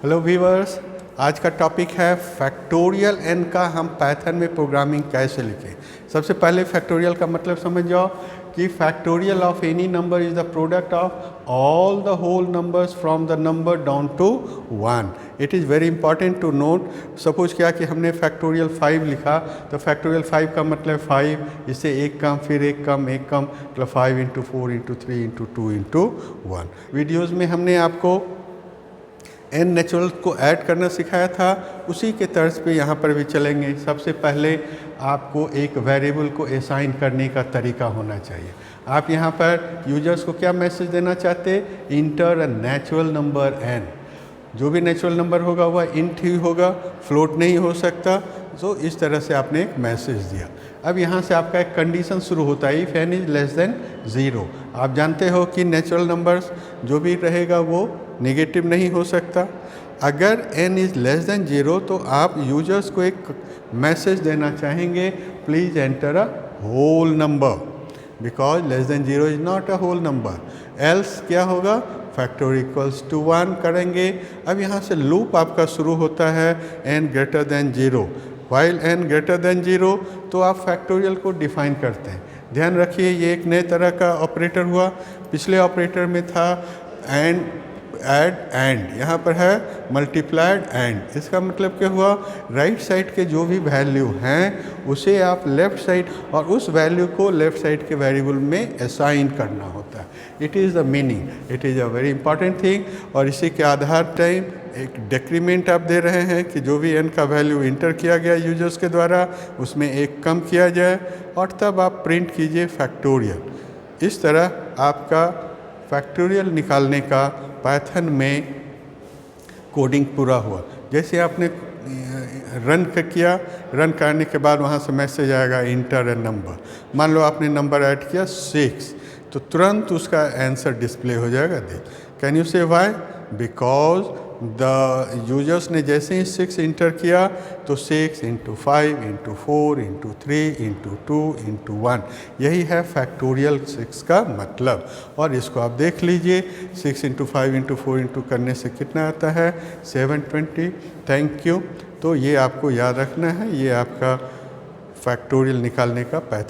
Hello viewers, आज का topic है फैक्टोरियल एन का हम पाइथन में प्रोग्रामिंग कैसे लिखें। सबसे पहले फैक्टोरियल का मतलब समझ जाओ कि factorial of any number is the product of all the whole numbers from the number down to 1। It is very important to note. Suppose क्या कि हमने फैक्टोरियल 5 लिखा, तो फैक्टोरियल 5 का मतलब 5, इससे एक कम, फिर एक कम, मतलब 5 into 4 into 3 into 2 into 1। Videos में हमने आपको एन नेचुरल को ऐड करना सिखाया था, उसी के तर्ज पे यहाँ पर भी चलेंगे। सबसे पहले आपको एक वेरिएबल को असाइन करने का तरीका होना चाहिए। आप यहाँ पर यूजर्स को क्या मैसेज देना चाहते, enter a natural number N. जो भी नेचुरल नंबर होगा वह इंट ही होगा, फ्लोट नहीं हो सकता। तो इस तरह से आपने एक मैसेज दिया। अब यहाँ से आपका एक कंडीशन शुरू होता है, if N is less than 0। आप जानते हो कि नेचुरल नंबर्स जो भी रहेगा वो नेगेटिव नहीं हो सकता। अगर n इज़ लेस देन 0 तो आप यूजर्स को एक मैसेज देना चाहेंगे, please enter a whole number, because less than 0 is not a whole number. Else क्या होगा, फैक्टर इक्वल्स टू 1 करेंगे। अब यहाँ से लूप आपका शुरू होता है n greater than 0। While n greater than 0 तो आप फैक्टोरियल को डिफाइन करते हैं। ध्यान रखिए, ये एक नए तरह का ऑपरेटर हुआ। पिछले ऑपरेटर में था एंड, ऐड, एंड, यहाँ पर है मल्टीप्लाइड एंड। इसका मतलब क्या हुआ, राइट साइड के जो भी वैल्यू हैं उसे आप लेफ़्ट साइड, और उस वैल्यू को लेफ़्ट साइड के वेरिएबल में असाइन करना होता है। It is the meaning, it is a very important thing. और इसी के आधार टाइम एक डिक्रीमेंट आप दे रहे हैं कि जो भी एन का वैल्यू इंटर किया गया यूजर्स के द्वारा उसमें एक कम किया जाए, और तब आप प्रिंट कीजिए फैक्टोरियल। इस तरह आपका फैक्टोरियल निकालने का पाइथन में कोडिंग पूरा हुआ। जैसे आपने रन किया, रन करने के बाद वहाँ से मैसेज आएगा इंटर ए नंबर। मान लो आपने नंबर ऐड किया 6, तो तुरंत उसका आंसर डिस्प्ले हो जाएगा। देख, कैन यू से व्हाई, बिकॉज द यूजर्स ने जैसे ही 6 इंटर किया तो 6 into 5 into 4 into 3 into 2 into 1, यही है फैक्टोरियल 6 का मतलब। और इसको आप देख लीजिए, 6 इंटू 5 इंटू 4 इंटू करने से कितना आता है, 720। Thank you. तो ये आपको याद रखना है, ये आपका फैक्टोरियल निकालने का पैथन।